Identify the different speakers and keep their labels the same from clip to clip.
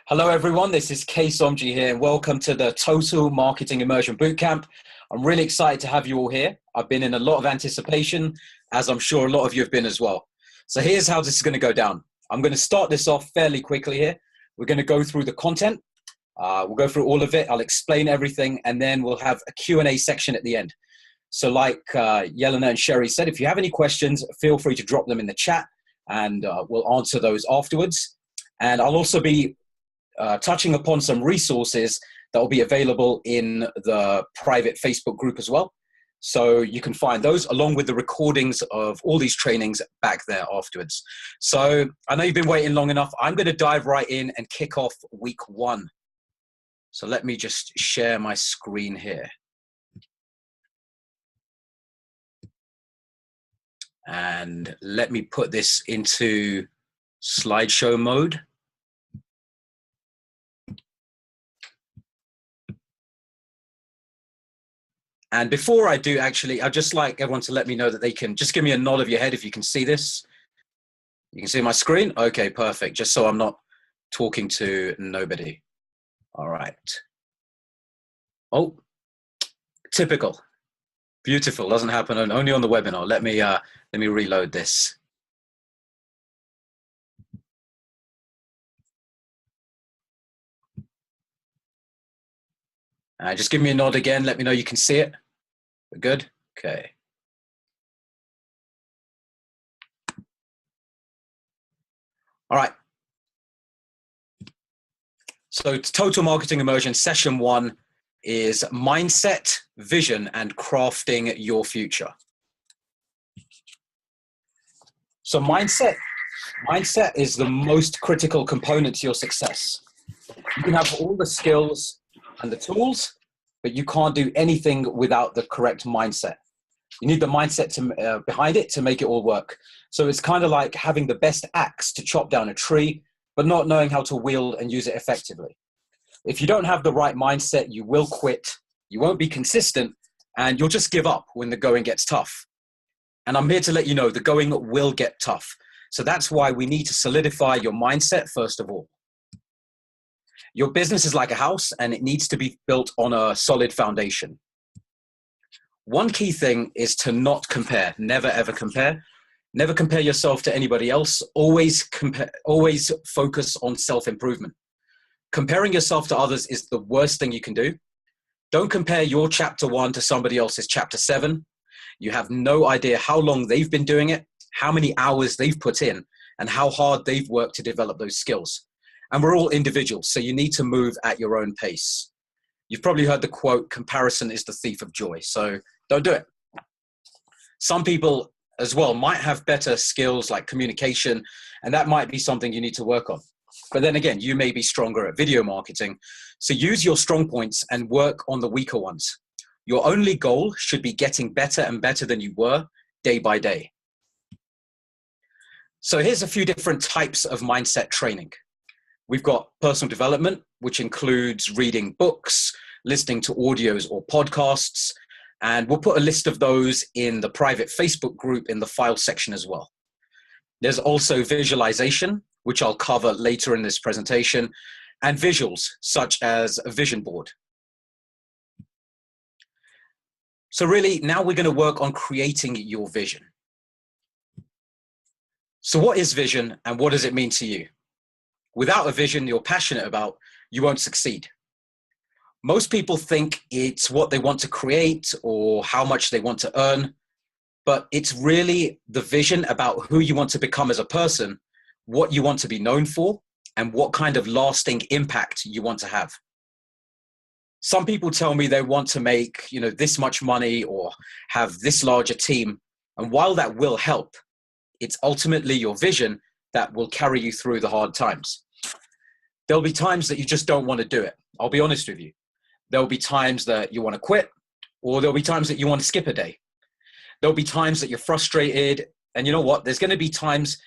Speaker 1: Hello everyone, this is Kay Somji here and welcome to the Total Marketing Immersion Bootcamp. I'm really excited to have you all here. I've been in a lot of anticipation, as I'm sure a lot of you have been as well. So here's how this is going to go down. I'm going to start this off fairly quickly here. We're going to go through the content. We'll go through all of it. I'll explain everything and then we'll have a Q&A section at the end. So like Yelena and Sherry said, if you have any questions, feel free to drop them in the chat and we'll answer those afterwards. And I'll also be touching upon some resources that will be available in the private Facebook group as well. So you can find those along with the recordings of all these trainings back there afterwards. So I know you've been waiting long enough. I'm going to dive right in and kick off week one. So let me just share my screen here. And let me put this into slideshow mode. And before I do, actually, I'd just like everyone to let me know that they can just give me a nod of your head if you can see this. You can see my screen? Okay, perfect. Just so I'm not talking to nobody. All right. Oh, typical. Beautiful. Doesn't happen only on the webinar. Let me reload this. Just give me a nod again. Let me know you can see it. We're good? Okay. All right. So Total Marketing Immersion Session 1 is mindset, vision, and crafting your future. So mindset is the most critical component to your success. You can have all the skills and the tools, but you can't do anything without the correct mindset. You need the mindset behind it to make it all work. So it's kind of like having the best axe to chop down a tree, but not knowing how to wield and use it effectively. If you don't have the right mindset, you will quit, you won't be consistent, and you'll just give up when the going gets tough. And I'm here to let you know the going will get tough. So that's why we need to solidify your mindset first of all. Your business is like a house and it needs to be built on a solid foundation. One key thing is to not compare. Never, ever compare. Never compare yourself to anybody else. Always focus on self-improvement. Comparing yourself to others is the worst thing you can do. Don't compare your chapter 1 to somebody else's chapter 7. You have no idea how long they've been doing it, how many hours they've put in, and how hard they've worked to develop those skills. And we're all individuals, so you need to move at your own pace. You've probably heard the quote, comparison is the thief of joy, so don't do it. Some people as well might have better skills like communication, and that might be something you need to work on. But then again, you may be stronger at video marketing, so use your strong points and work on the weaker ones. Your only goal should be getting better and better than you were day by day. So here's a few different types of mindset training. We've got personal development, which includes reading books, listening to audios or podcasts, and we'll put a list of those in the private Facebook group in the file section as well. There's also visualization, which I'll cover later in this presentation, and visuals, such as a vision board. So really, now we're going to work on creating your vision. So what is vision and what does it mean to you? Without a vision you're passionate about, you won't succeed. Most people think it's what they want to create or how much they want to earn, but it's really the vision about who you want to become as a person, what you want to be known for, and what kind of lasting impact you want to have. Some people tell me they want to make, this much money or have this large a team, and while that will help, it's ultimately your vision that will carry you through the hard times. There'll be times that you just don't want to do it. I'll be honest with you. There'll be times that you want to quit, or there'll be times that you want to skip a day. There'll be times that you're frustrated, and you know what? There's going to be times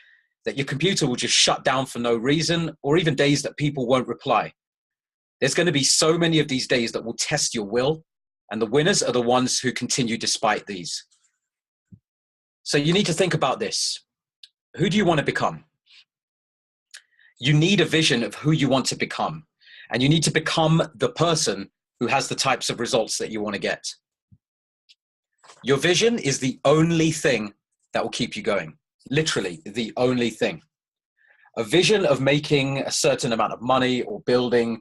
Speaker 1: that your computer will just shut down for no reason, or even days that people won't reply. There's going to be so many of these days that will test your will, and the winners are the ones who continue despite these. So you need to think about this. Who do you want to become? You need a vision of who you want to become, and you need to become the person who has the types of results that you want to get. Your vision is the only thing that will keep you going. Literally, the only thing. A vision of making a certain amount of money or building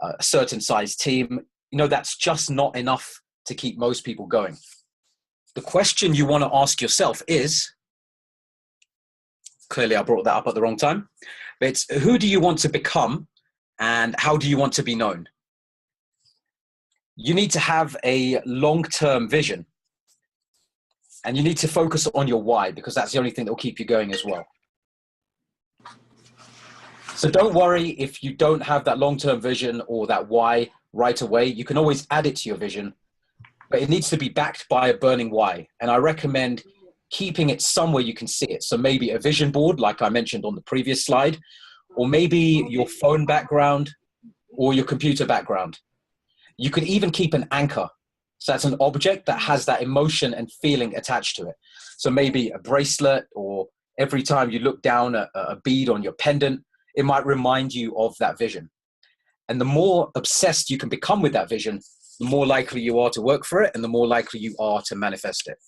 Speaker 1: a certain size team, that's just not enough to keep most people going. The question you want to ask yourself is, clearly I brought that up at the wrong time, but it's who do you want to become and how do you want to be known? You need to have a long-term vision, and you need to focus on your why, because that's the only thing that will keep you going as well. So don't worry if you don't have that long-term vision or that why right away. You can always add it to your vision, but it needs to be backed by a burning why. And I recommend keeping it somewhere you can see it. So maybe a vision board, like I mentioned on the previous slide, or maybe your phone background or your computer background. You could even keep an anchor. So that's an object that has that emotion and feeling attached to it. So maybe a bracelet, or every time you look down at a bead on your pendant, it might remind you of that vision. And the more obsessed you can become with that vision, the more likely you are to work for it and the more likely you are to manifest it.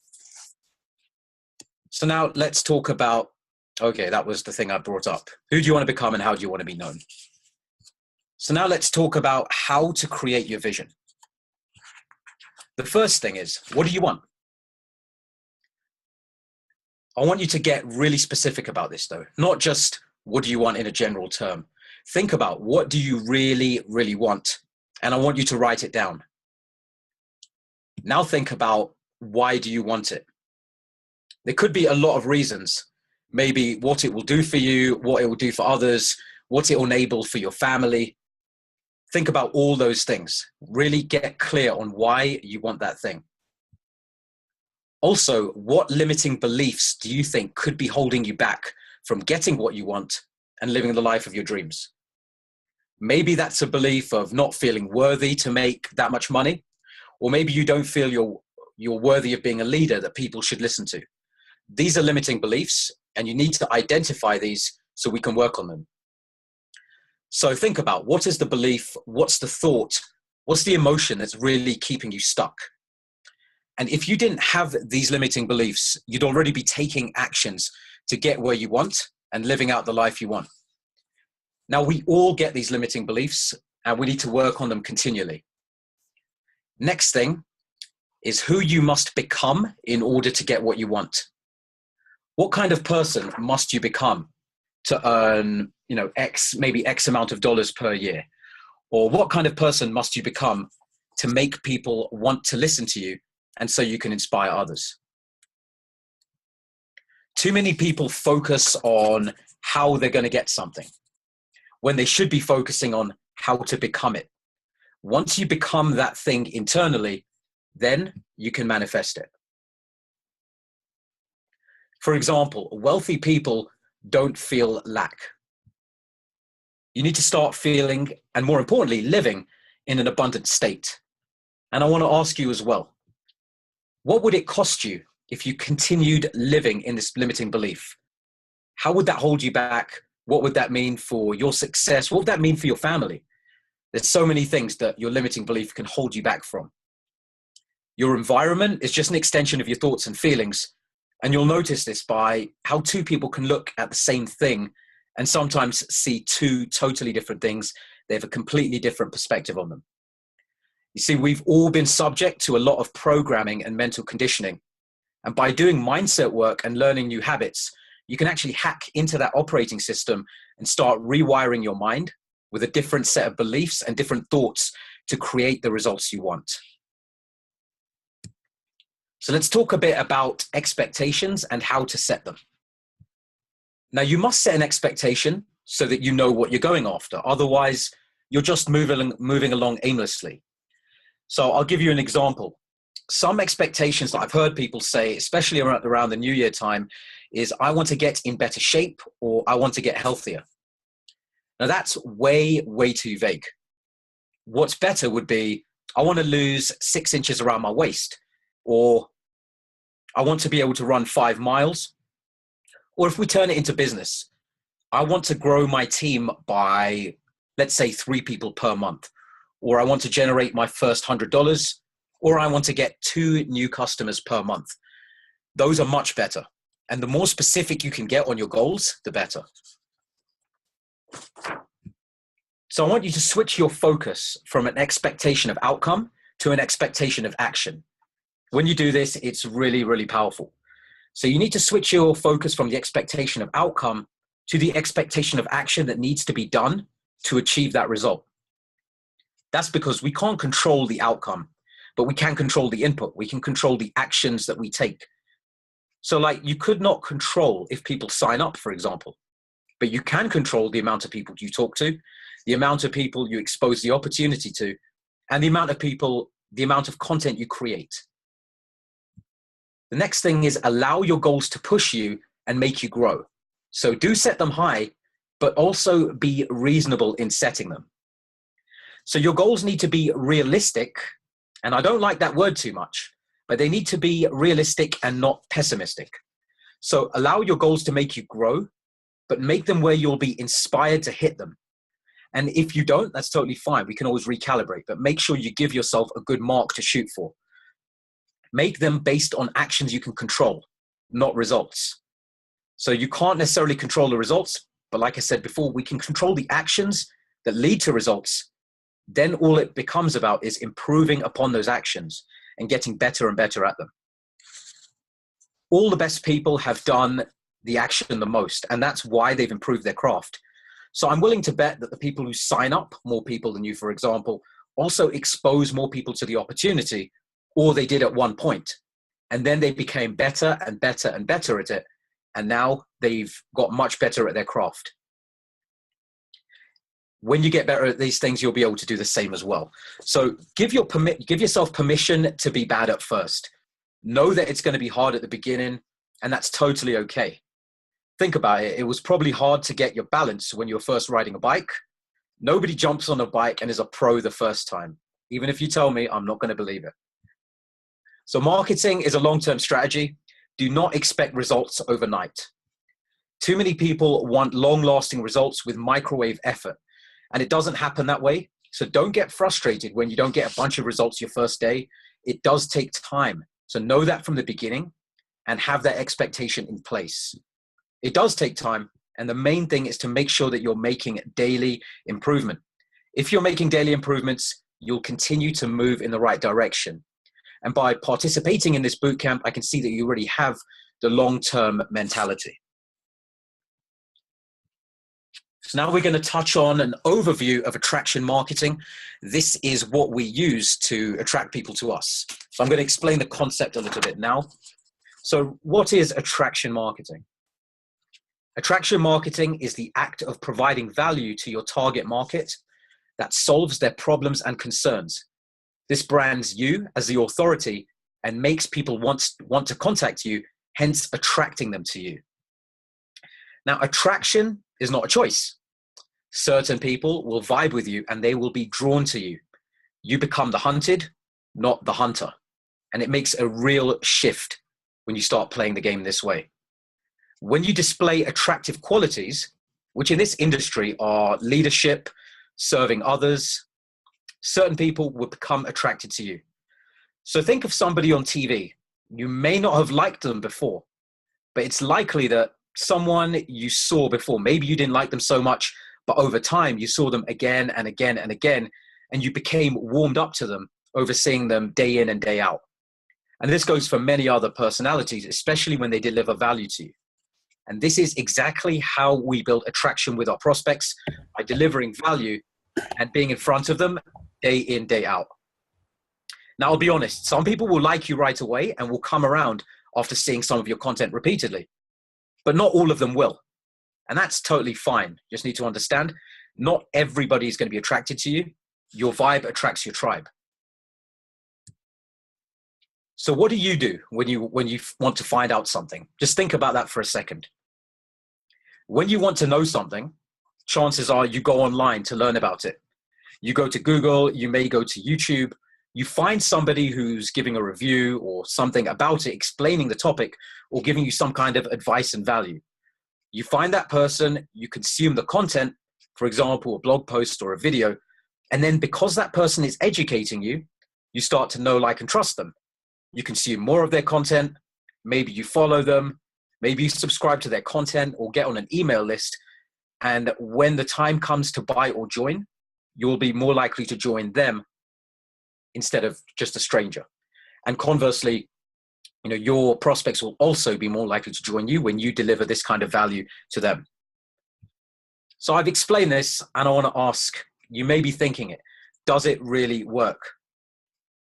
Speaker 1: So now let's talk about, okay, that was the thing I brought up. Who do you want to become and how do you want to be known? So now let's talk about how to create your vision. The first thing is, what do you want? I want you to get really specific about this though, not just what do you want in a general term. Think about what do you really, really want? And I want you to write it down. Now think about why do you want it? There could be a lot of reasons. Maybe what it will do for you, what it will do for others, what it will enable for your family. Think about all those things. Really get clear on why you want that thing. Also, what limiting beliefs do you think could be holding you back from getting what you want and living the life of your dreams? Maybe that's a belief of not feeling worthy to make that much money, or maybe you don't feel you're worthy of being a leader that people should listen to. These are limiting beliefs, and you need to identify these so we can work on them. So think about, what is the belief? What's the thought? What's the emotion that's really keeping you stuck? And if you didn't have these limiting beliefs, you'd already be taking actions to get where you want and living out the life you want. Now, we all get these limiting beliefs and we need to work on them continually. Next thing is who you must become in order to get what you want. What kind of person must you become to earn, maybe X amount of dollars per year? Or what kind of person must you become to make people want to listen to you and so you can inspire others? Too many people focus on how they're going to get something when they should be focusing on how to become it. Once you become that thing internally, then you can manifest it. For example, wealthy people don't feel lack. You need to start feeling, and more importantly, living in an abundant state. And I want to ask you as well, what would it cost you if you continued living in this limiting belief? How would that hold you back? What would that mean for your success? What would that mean for your family? There's so many things that your limiting belief can hold you back from. Your environment is just an extension of your thoughts and feelings. And you'll notice this by how two people can look at the same thing and sometimes see two totally different things. They have a completely different perspective on them. You see, we've all been subject to a lot of programming and mental conditioning. And by doing mindset work and learning new habits, you can actually hack into that operating system and start rewiring your mind with a different set of beliefs and different thoughts to create the results you want. So let's talk a bit about expectations and how to set them. Now, you must set an expectation so that you know what you're going after. Otherwise, you're just moving along aimlessly. So I'll give you an example. Some expectations that I've heard people say, especially around the New Year time, is I want to get in better shape or I want to get healthier. Now that's way, way too vague. What's better would be, I want to lose 6 inches around my waist, or I want to be able to run 5 miles. Or if we turn it into business, I want to grow my team by, let's say, 3 people per month, or I want to generate my first $100, or I want to get 2 new customers per month. Those are much better. And the more specific you can get on your goals, the better. So I want you to switch your focus from an expectation of outcome to an expectation of action. When you do this, it's really, really powerful. So you need to switch your focus from the expectation of outcome to the expectation of action that needs to be done to achieve that result. That's because we can't control the outcome, but we can control the input. We can control the actions that we take. So like, you could not control if people sign up, for example, but you can control the amount of people you talk to, the amount of people you expose the opportunity to, and the amount of people, the amount of content you create. The next thing is allow your goals to push you and make you grow. So do set them high, but also be reasonable in setting them. So your goals need to be realistic, and I don't like that word too much, but they need to be realistic and not pessimistic. So allow your goals to make you grow, but make them where you'll be inspired to hit them. And if you don't, that's totally fine. We can always recalibrate, but make sure you give yourself a good mark to shoot for. Make them based on actions you can control, not results. So you can't necessarily control the results, but like I said before, we can control the actions that lead to results. Then all it becomes about is improving upon those actions and getting better and better at them. All the best people have done the action the most, and that's why they've improved their craft. So I'm willing to bet that the people who sign up more people than you, for example, also expose more people to the opportunity, or they did at one point, and then they became better and better and better at it, and now they've got much better at their craft. When you get better at these things, you'll be able to do the same as well. So give yourself permission to be bad at first. Know that it's going to be hard at the beginning, and that's totally okay. Think about it. It was probably hard to get your balance when you're first riding a bike. Nobody jumps on a bike and is a pro the first time. Even if you tell me, I'm not going to believe it. So marketing is a long-term strategy. Do not expect results overnight. Too many people want long-lasting results with microwave effort, and it doesn't happen that way. So don't get frustrated when you don't get a bunch of results your first day. It does take time. So know that from the beginning and have that expectation in place. It does take time, and the main thing is to make sure that you're making daily improvement. If you're making daily improvements, you'll continue to move in the right direction. And by participating in this bootcamp, I can see that you already have the long-term mentality. So now we're going to touch on an overview of attraction marketing. This is what we use to attract people to us. So I'm going to explain the concept a little bit now. So what is attraction marketing? Attraction marketing is the act of providing value to your target market that solves their problems and concerns. This brands you as the authority and makes people want to contact you, hence attracting them to you. Now, attraction is not a choice. Certain people will vibe with you and they will be drawn to you. You become the hunted, not the hunter. And it makes a real shift when you start playing the game this way. When you display attractive qualities, which in this industry are leadership, serving others, certain people will become attracted to you. So think of somebody on TV. You may not have liked them before, but it's likely that someone you saw before, maybe you didn't like them so much, but over time you saw them again and again and again, and you became warmed up to them over seeing them day in and day out. And this goes for many other personalities, especially when they deliver value to you. And this is exactly how we build attraction with our prospects, by delivering value and being in front of them day in, day out. Now, I'll be honest, some people will like you right away and will come around after seeing some of your content repeatedly, but not all of them will. And that's totally fine. You just need to understand, not everybody is going to be attracted to you. Your vibe attracts your tribe. So what do you do when you want to find out something? Just think about that for a second. When you want to know something, chances are you go online to learn about it. You go to Google, you may go to YouTube, you find somebody who's giving a review or something about it, explaining the topic or giving you some kind of advice and value. You find that person, you consume the content, for example, a blog post or a video, and then because that person is educating you, you start to know, like, and trust them. You consume more of their content, maybe you follow them, maybe you subscribe to their content or get on an email list. And when the time comes to buy or join, you'll be more likely to join them instead of just a stranger. And conversely, your prospects will also be more likely to join you when you deliver this kind of value to them. So I've explained this, and I want to ask, you may be thinking it, does it really work?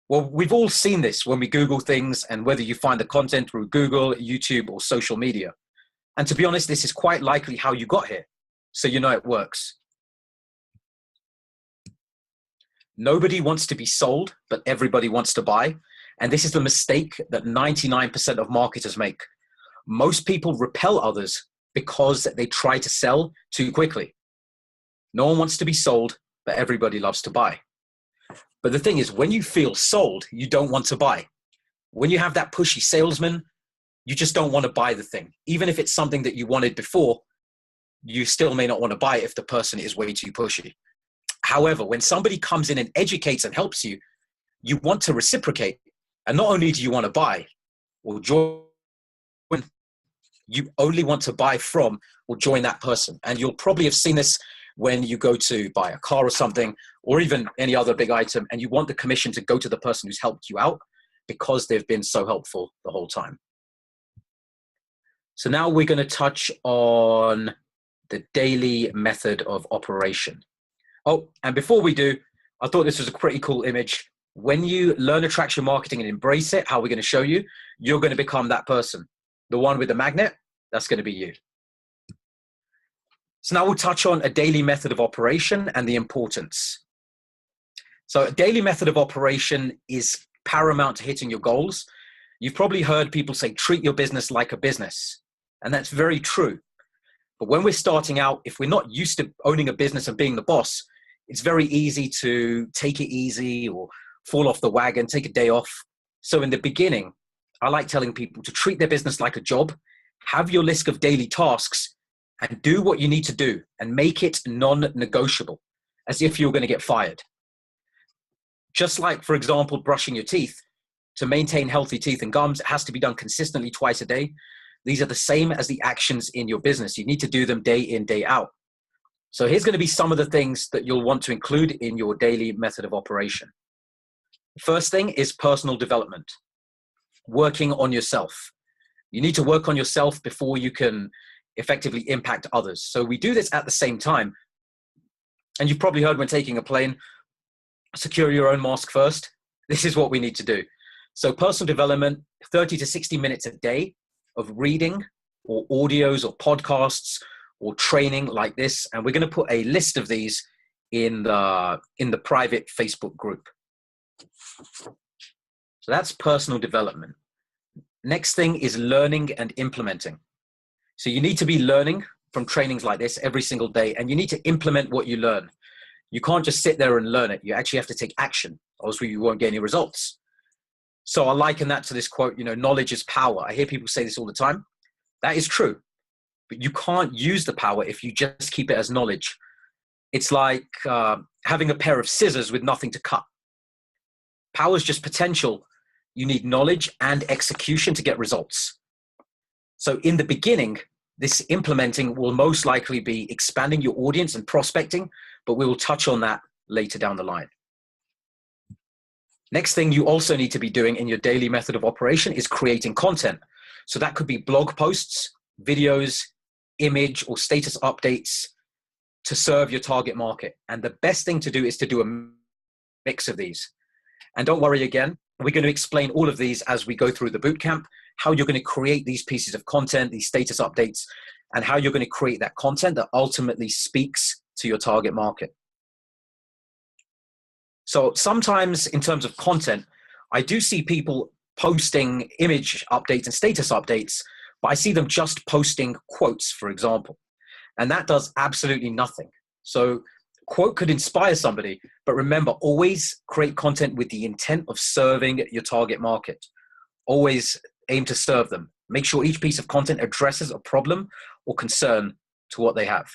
Speaker 1: Well, we've all seen this when we Google things, and whether you find the content through Google, YouTube, or social media. And to be honest, this is quite likely how you got here. So you know it works. Nobody wants to be sold, but everybody wants to buy. And this is the mistake that 99% of marketers make. Most people repel others because they try to sell too quickly. No one wants to be sold, but everybody loves to buy. But the thing is, when you feel sold, you don't want to buy. When you have that pushy salesman, you just don't want to buy the thing. Even if it's something that you wanted before, you still may not want to buy it if the person is way too pushy. However, when somebody comes in and educates and helps you, you want to reciprocate. And not only do you want to buy or join, you only want to buy from or join that person. And you'll probably have seen this when you go to buy a car or something, or even any other big item, and you want the commission to go to the person who's helped you out because they've been so helpful the whole time. So now we're going to touch on the daily method of operation. Oh, and before we do, I thought this was a pretty cool image. When you learn attraction marketing and embrace it, how we're going to show you, you're going to become that person. The one with the magnet, that's going to be you. So now we'll touch on a daily method of operation and the importance. So a daily method of operation is paramount to hitting your goals. You've probably heard people say, treat your business like a business. And that's very true. But when we're starting out, if we're not used to owning a business and being the boss, it's very easy to take it easy or fall off the wagon, take a day off. So in the beginning, I like telling people to treat their business like a job, have your list of daily tasks, and do what you need to do and make it non-negotiable, as if you're going to get fired. Just like, for example, brushing your teeth. To maintain healthy teeth and gums, it has to be done consistently twice a day. These are the same as the actions in your business. You need to do them day in, day out. So here's going to be some of the things that you'll want to include in your daily method of operation. First thing is personal development, working on yourself. You need to work on yourself before you can effectively impact others. So we do this at the same time. And you've probably heard when taking a plane, secure your own mask first. This is what we need to do. So personal development, 30 to 60 minutes a day of reading or audios or podcasts or training like this. And we're going to put a list of these in the private Facebook group. So that's personal development. Next thing is learning and implementing. So you need to be learning from trainings like this every single day, and you need to implement what you learn. You can't just sit there and learn it. You actually have to take action, or else you won't get any results. So I liken that to this quote, knowledge is power. I hear people say this all the time. That is true, but you can't use the power if you just keep it as knowledge. It's like having a pair of scissors with nothing to cut. Power is just potential. You need knowledge and execution to get results. So in the beginning, this implementing will most likely be expanding your audience and prospecting, but we will touch on that later down the line. Next thing you also need to be doing in your daily method of operation is creating content. So that could be blog posts, videos, image or status updates to serve your target market. And the best thing to do is to do a mix of these. And don't worry again, we're going to explain all of these as we go through the bootcamp, how you're going to create these pieces of content, these status updates, and how you're going to create that content that ultimately speaks to your target market. So sometimes in terms of content, I do see people posting image updates and status updates, but I see them just posting quotes, for example, and that does absolutely nothing. So quote could inspire somebody, but remember, always create content with the intent of serving your target market. Always aim to serve them. Make sure each piece of content addresses a problem or concern to what they have.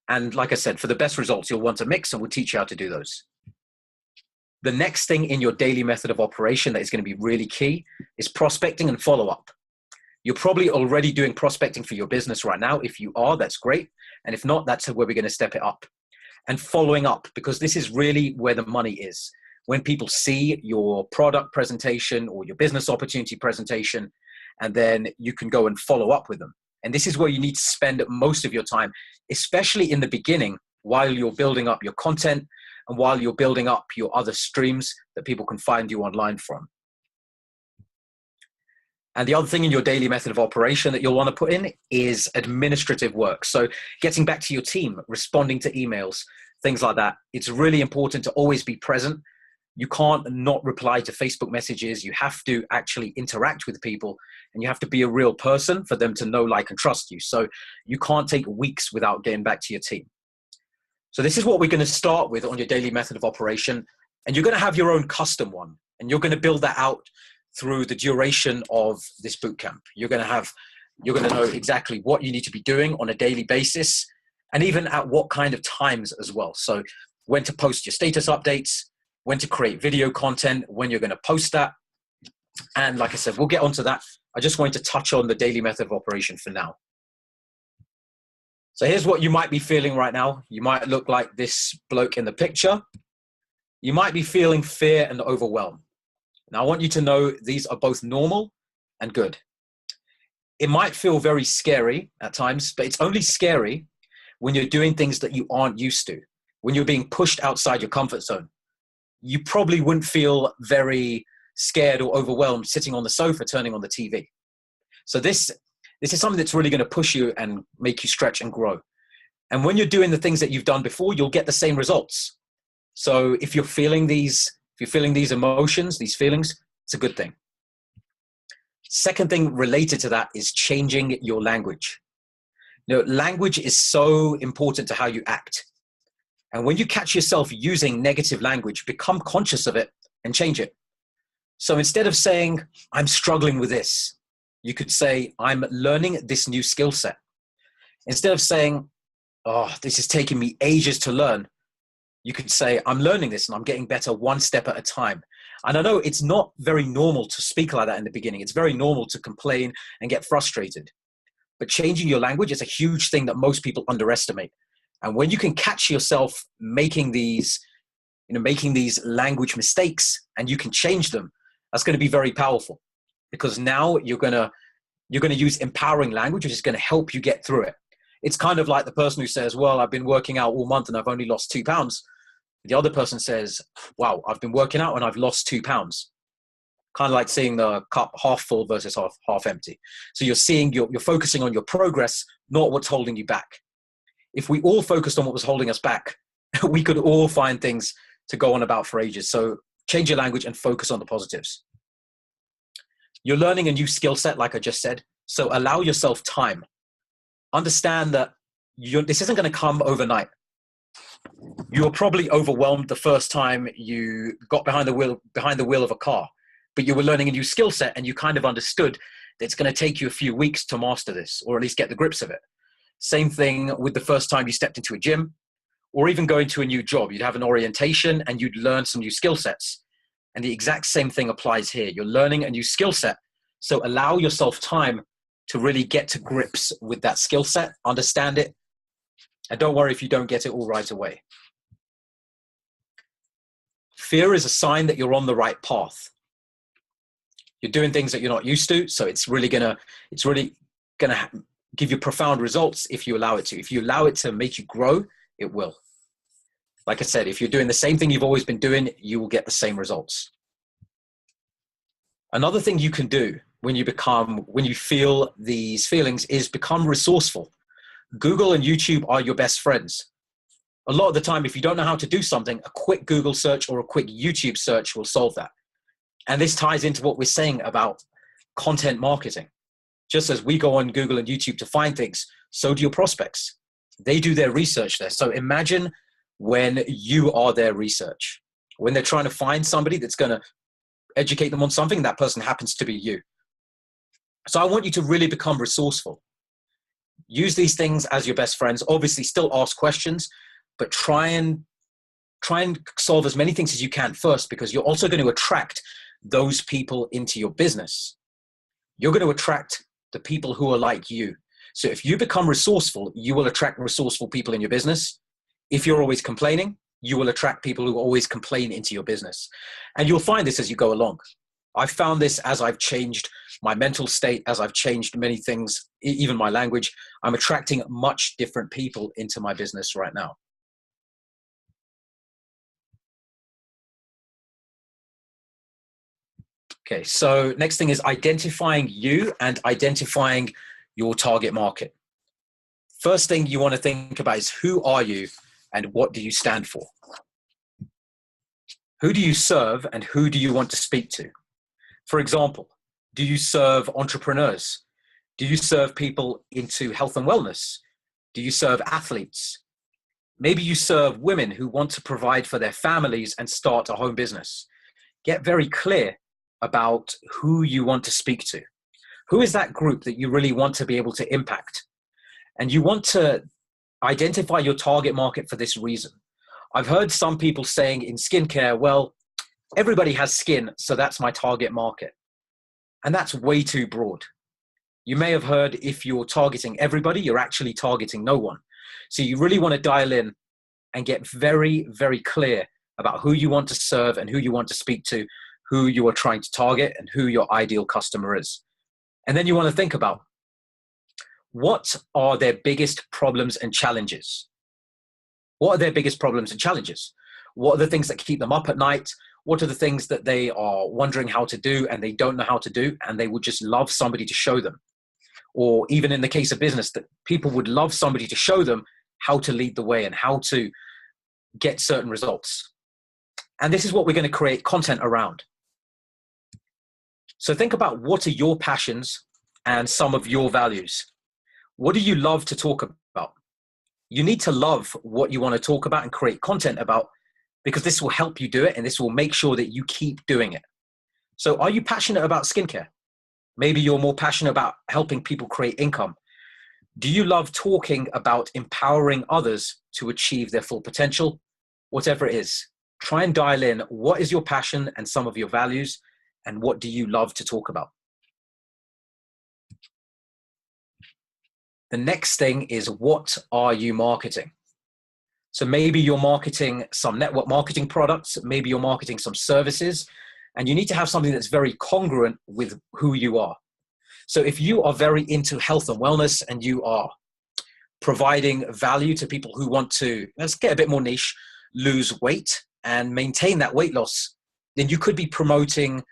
Speaker 1: And like I said, for the best results, you'll want a mix, and we'll teach you how to do those. The next thing in your daily method of operation that is going to be really key is prospecting and follow-up. You're probably already doing prospecting for your business right now. If you are, that's great. And if not, that's where we're going to step it up. And following up, because this is really where the money is. When people see your product presentation or your business opportunity presentation, and then you can go and follow up with them. And this is where you need to spend most of your time, especially in the beginning, while you're building up your content and while you're building up your other streams that people can find you online from. And the other thing in your daily method of operation that you'll want to put in is administrative work. So getting back to your team, responding to emails, things like that. It's really important to always be present. You can't not reply to Facebook messages. You have to actually interact with people, and you have to be a real person for them to know, like, and trust you. So you can't take weeks without getting back to your team. So this is what we're going to start with on your daily method of operation. And you're going to have your own custom one, and you're going to build that out through the duration of this bootcamp. You're going to know exactly what you need to be doing on a daily basis, and even at what kind of times as well. So when to post your status updates, when to create video content, when you're going to post that. And like I said, we'll get onto that. I just wanted to touch on the daily method of operation for now. So here's what you might be feeling right now. You might look like this bloke in the picture. You might be feeling fear and overwhelm. Now, I want you to know these are both normal and good. It might feel very scary at times, but it's only scary when you're doing things that you aren't used to, when you're being pushed outside your comfort zone. You probably wouldn't feel very scared or overwhelmed sitting on the sofa, turning on the TV. So this is something that's really going to push you and make you stretch and grow. And when you're doing the things that you've done before, you'll get the same results. So if you're feeling these emotions, these feelings, it's a good thing. Second thing related to that is changing your language. You know, language is so important to how you act. And when you catch yourself using negative language, become conscious of it and change it. So instead of saying, I'm struggling with this, you could say, I'm learning this new skill set. Instead of saying, oh, this is taking me ages to learn, you could say, I'm learning this and I'm getting better one step at a time. And I know it's not very normal to speak like that in the beginning. It's very normal to complain and get frustrated. But changing your language is a huge thing that most people underestimate. And when you can catch yourself making these language mistakes and you can change them, that's going to be very powerful, because now you're going to use empowering language, which is going to help you get through it. It's kind of like the person who says, well, I've been working out all month and I've only lost 2 pounds. The other person says, wow, I've been working out and I've lost 2 pounds. Kind of like seeing the cup half full versus half empty. So you're focusing on your progress, not what's holding you back. If we all focused on what was holding us back, we could all find things to go on about for ages. So change your language and focus on the positives. You're learning a new skill set, like I just said. So allow yourself time. Understand that this isn't going to come overnight. You were probably overwhelmed the first time you got behind the wheel of a car, but you were learning a new skill set and you kind of understood that it's going to take you a few weeks to master this, or at least get the grips of it. Same thing with the first time you stepped into a gym, or even going to a new job. You'd have an orientation and you'd learn some new skill sets. And the exact same thing applies here. You're learning a new skill set. So allow yourself time to really get to grips with that skill set, understand it, and don't worry if you don't get it all right away. Fear is a sign that you're on the right path. You're doing things that you're not used to, so it's really gonna give you profound results if you allow it to. If you allow it to make you grow, it will. Like I said, if you're doing the same thing you've always been doing, you will get the same results. Another thing you can do when you feel these feelings is become resourceful. Google and YouTube are your best friends. A lot of the time, if you don't know how to do something, a quick Google search or a quick YouTube search will solve that. And this ties into what we're saying about content marketing. Just as we go on Google and YouTube to find things, so do your prospects. They do their research there. So imagine when you are their research, when they're trying to find somebody that's going to educate them on something, that person happens to be you. So I want you to really become resourceful. Use these things as your best friends. Obviously, still ask questions, but try and solve as many things as you can first, because you're also going to attract those people into your business. You're going to attract the people who are like you. So if you become resourceful, you will attract resourceful people in your business. If you're always complaining, you will attract people who always complain into your business. And you'll find this as you go along. I've found this as I've changed my mental state, as I've changed many things, even my language. I'm attracting much different people into my business right now. Okay, so next thing is identifying you and identifying your target market. First thing you want to think about is, who are you and what do you stand for? Who do you serve and who do you want to speak to? For example, do you serve entrepreneurs? Do you serve people into health and wellness? Do you serve athletes? Maybe you serve women who want to provide for their families and start a home business. Get very clear about who you want to speak to. Who is that group that you really want to be able to impact? And you want to identify your target market for this reason. I've heard some people saying in skincare, well, everybody has skin, so that's my target market. And that's way too broad. You may have heard, if you're targeting everybody, you're actually targeting no one. So you really want to dial in and get very, very clear about who you want to serve and who you want to speak to, who you are trying to target, and who your ideal customer is. And then you want to think about, what are their biggest problems and challenges? What are their biggest problems and challenges? What are the things that keep them up at night? What are the things that they are wondering how to do and they don't know how to do, and they would just love somebody to show them? Or even in the case of business, that people would love somebody to show them how to lead the way and how to get certain results. And this is what we're going to create content around. So think about, what are your passions and some of your values? What do you love to talk about? You need to love what you want to talk about and create content about, because this will help you do it and this will make sure that you keep doing it. So are you passionate about skincare? Maybe you're more passionate about helping people create income. Do you love talking about empowering others to achieve their full potential? Whatever it is, try and dial in, what is your passion and some of your values, and what do you love to talk about? The next thing is, what are you marketing? So maybe you're marketing some network marketing products, maybe you're marketing some services, and you need to have something that's very congruent with who you are. So if you are very into health and wellness and you are providing value to people who want to, let's get a bit more niche, lose weight and maintain that weight loss, then you could be promoting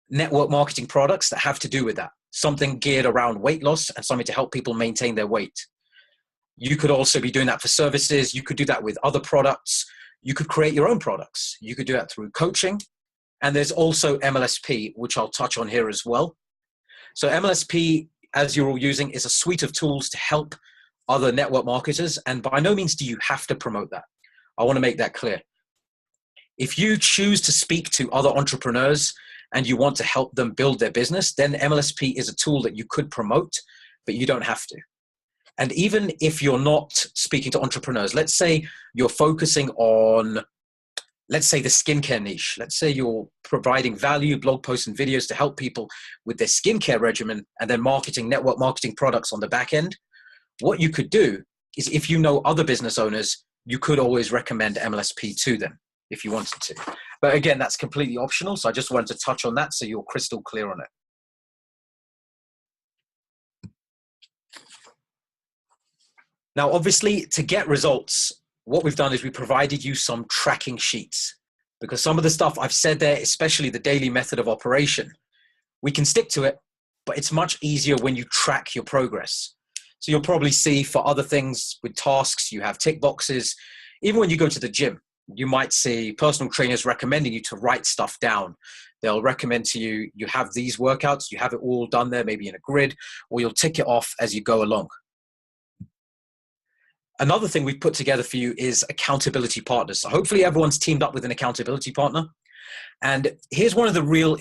Speaker 1: network marketing products that have to do with that. Something geared around weight loss and something to help people maintain their weight. You could also be doing that for services. You could do that with other products. You could create your own products. You could do that through coaching. And there's also MLSP, which I'll touch on here as well. So MLSP, as you're all using, is a suite of tools to help other network marketers. And by no means do you have to promote that. I want to make that clear. If you choose to speak to other entrepreneurs and you want to help them build their business, then MLSP is a tool that you could promote, but you don't have to. And even if you're not speaking to entrepreneurs, let's say you're focusing on, let's say, the skincare niche. Let's say you're providing value, blog posts and videos to help people with their skincare regimen and then marketing, network marketing products on the back end. What you could do is, if you know other business owners, you could always recommend MLSP to them if you wanted to. But again, that's completely optional. So I just wanted to touch on that so you're crystal clear on it. Now, obviously, to get results, what we've done is we provided you some tracking sheets, because some of the stuff I've said there, especially the daily method of operation, we can stick to it, but it's much easier when you track your progress. So you'll probably see for other things with tasks, you have tick boxes. Even when you go to the gym, you might see personal trainers recommending you to write stuff down. They'll recommend to you, you have these workouts, you have it all done there, maybe in a grid, or you'll tick it off as you go along. Another thing we've put together for you is accountability partners. So hopefully everyone's teamed up with an accountability partner. And here's one of the real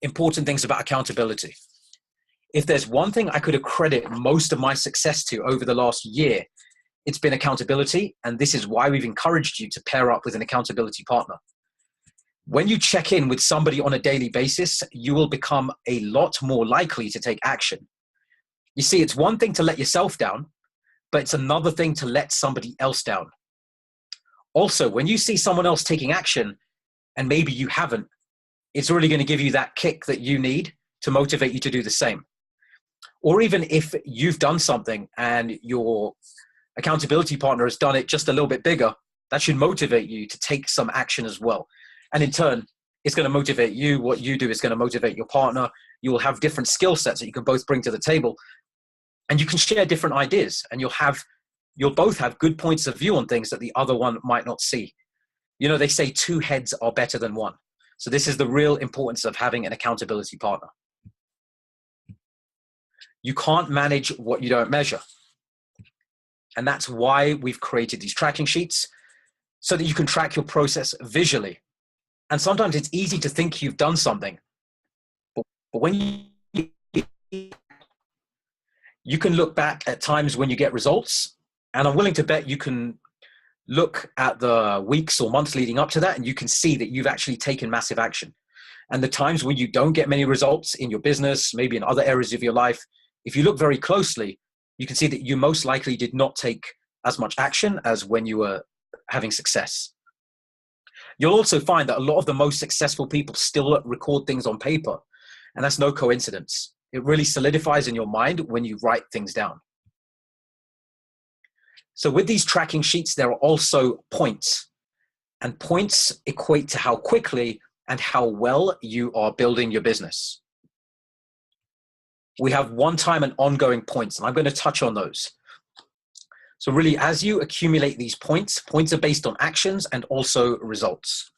Speaker 1: important things about accountability. if there's one thing I could accredit most of my success to over the last year, it's been accountability. And this is why we've encouraged you to pair up with an accountability partner. When you check in with somebody on a daily basis, you will become a lot more likely to take action. You see, it's one thing to let yourself down, but it's another thing to let somebody else down. Also, when you see someone else taking action, and maybe you haven't, it's really going to give you that kick that you need to motivate you to do the same. Or even if you've done something and your accountability partner has done it just a little bit bigger, that should motivate you to take some action as well. And in turn, it's going to motivate you. What you do is going to motivate your partner. You will have different skill sets that you can both bring to the table. And you can share different ideas, and you'll both have good points of view on things that the other one might not see. You know, they say two heads are better than one. So this is the real importance of having an accountability partner. You can't manage what you don't measure. And that's why we've created these tracking sheets, so that you can track your process visually. And sometimes it's easy to think you've done something, but when you can look back at times when you get results, and I'm willing to bet you can look at the weeks or months leading up to that, and you can see that you've actually taken massive action. And the times when you don't get many results in your business, maybe in other areas of your life, if you look very closely, you can see that you most likely did not take as much action as when you were having success. You'll also find that a lot of the most successful people still record things on paper, and that's no coincidence. It really solidifies in your mind when you write things down. So with these tracking sheets, there are also points, and points equate to how quickly and how well you are building your business. We have one-time and ongoing points, and I'm going to touch on those. So really, as you accumulate these points, points are based on actions and also results.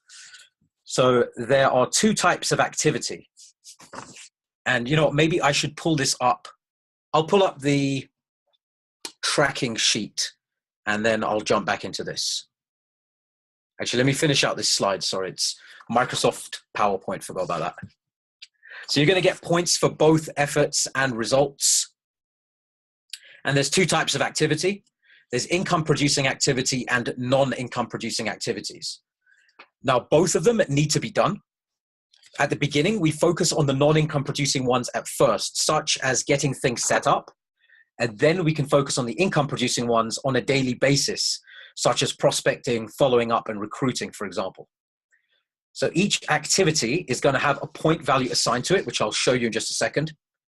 Speaker 1: So there are two types of activity. And you know, maybe I should pull this up. I'll pull up the tracking sheet, and then I'll jump back into this. Actually, let me finish out this slide. Sorry, it's Microsoft PowerPoint, forgot about that. So you're going to get points for both efforts and results. And there's two types of activity. There's income producing activity and non-income producing activities. Now, both of them need to be done. At the beginning, we focus on the non-income producing ones at first, such as getting things set up. And then we can focus on the income producing ones on a daily basis, such as prospecting, following up, and recruiting, for example. So each activity is going to have a point value assigned to it, which I'll show you in just a second.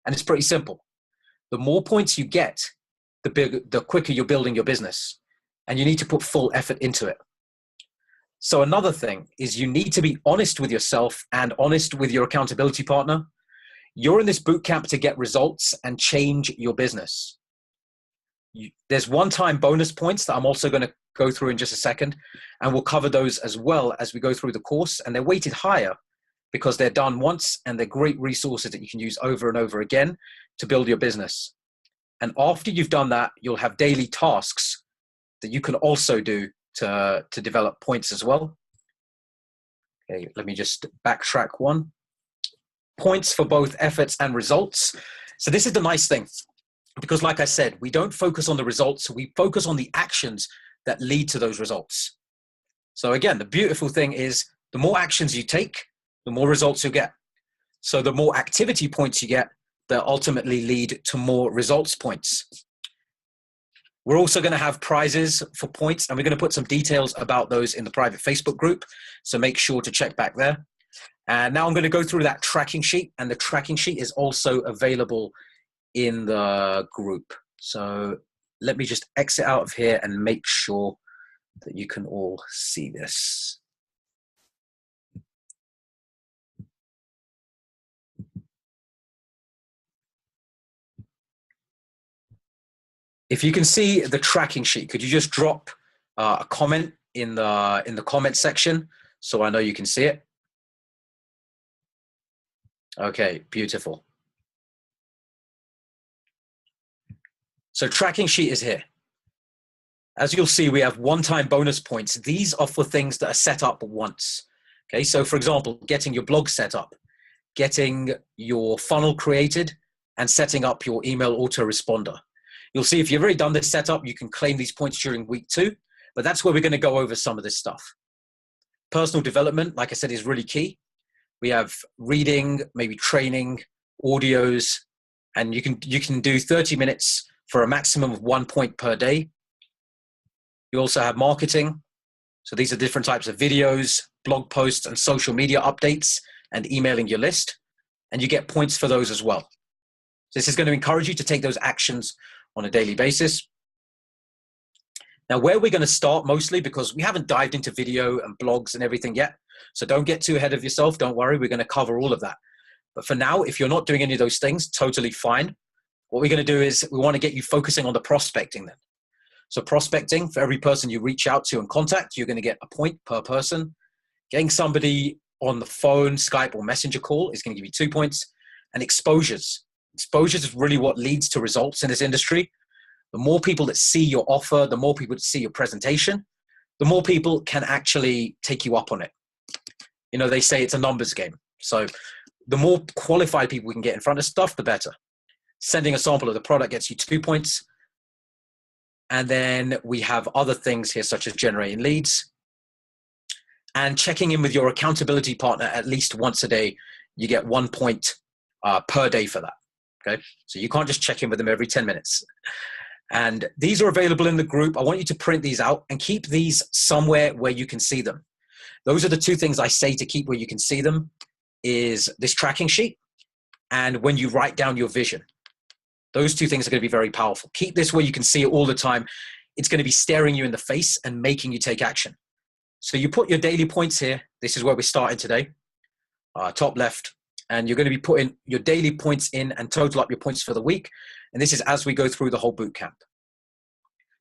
Speaker 1: And it's pretty simple. The more points you get, the quicker you're building your business, and you need to put full effort into it. So another thing is you need to be honest with yourself and honest with your accountability partner. You're in this boot camp to get results and change your business. There's one-time bonus points that I'm also going to go through in just a second, and we'll cover those as well as we go through the course. And they're weighted higher because they're done once, and they're great resources that you can use over and over again to build your business. And after you've done that, you'll have daily tasks that you can also do to develop points as well. Okay, let me just backtrack one. Points for both efforts and results. So this is the nice thing, because like I said, we don't focus on the results, we focus on the actions that lead to those results. So again, the beautiful thing is the more actions you take, the more results you get. So the more activity points you get, that ultimately lead to more results points. We're also going to have prizes for points, and we're going to put some details about those in the private Facebook group. So make sure to check back there. And now I'm going to go through that tracking sheet, and the tracking sheet is also available in the group. So let me just exit out of here and make sure that you can all see this. If you can see the tracking sheet, could you just drop a comment in the comment section so I know you can see it? Okay, beautiful. So tracking sheet is here. As you'll see, we have one-time bonus points. These are for things that are set up once. Okay, so for example, getting your blog set up, getting your funnel created, and setting up your email autoresponder. You'll see if you've already done this setup, you can claim these points during week 2, but that's where we're going to go over some of this stuff. Personal development, like I said, is really key. We have reading, maybe training, audios, and you can do 30 minutes for a maximum of 1 point per day. You also have marketing. So these are different types of videos, blog posts, and social media updates, and emailing your list. And you get points for those as well. So this is going to encourage you to take those actions on a daily basis. Now, where we're going to start mostly, because we haven't dived into video and blogs and everything yet, so don't get too ahead of yourself. Don't worry, we're going to cover all of that. But for now, if you're not doing any of those things, totally fine. What we're going to do is we want to get you focusing on the prospecting then. So prospecting, for every person you reach out to and contact, you're going to get a point per person. Getting somebody on the phone, Skype, or Messenger call is going to give you 2 points. And exposures. Exposures is really what leads to results in this industry. The more people that see your offer, the more people that see your presentation, the more people can actually take you up on it. You know, they say it's a numbers game. So the more qualified people we can get in front of stuff, the better. Sending a sample of the product gets you 2 points. And then we have other things here, such as generating leads and checking in with your accountability partner at least once a day. You get 1 point per day for that. Okay. So you can't just check in with them every 10 minutes. And these are available in the group. I want you to print these out and keep these somewhere where you can see them. Those are the 2 things I say to keep where you can see them, is this tracking sheet and when you write down your vision. Those 2 things are going to be very powerful. Keep this where you can see it all the time. It's going to be staring you in the face and making you take action. So you put your daily points here. This is where we're starting today, top left. And you're going to be putting your daily points in and total up your points for the week. And this is as we go through the whole boot camp.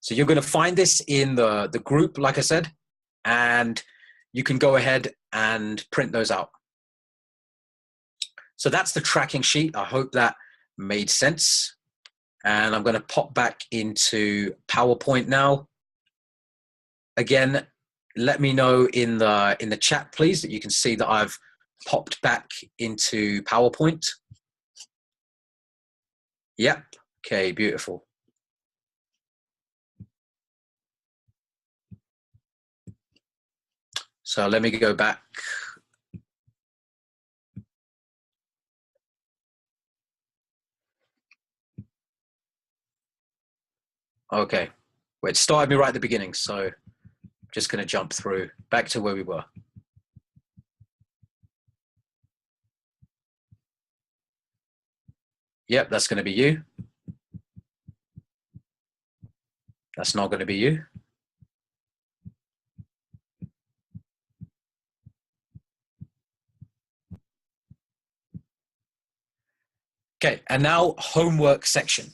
Speaker 1: So you're going to find this in the group, like I said, and you can go ahead and print those out. So that's the tracking sheet. I hope that made sense. And I'm going to pop back into PowerPoint now. Again, let me know in the chat, please, that you can see that I've popped back into PowerPoint. Yep. Okay, beautiful. So let me go back. Okay. Well, it started me right at the beginning, so I'm just going to jump through back to where we were. Yep, that's going to be you. That's not going to be you. Okay, and now homework section.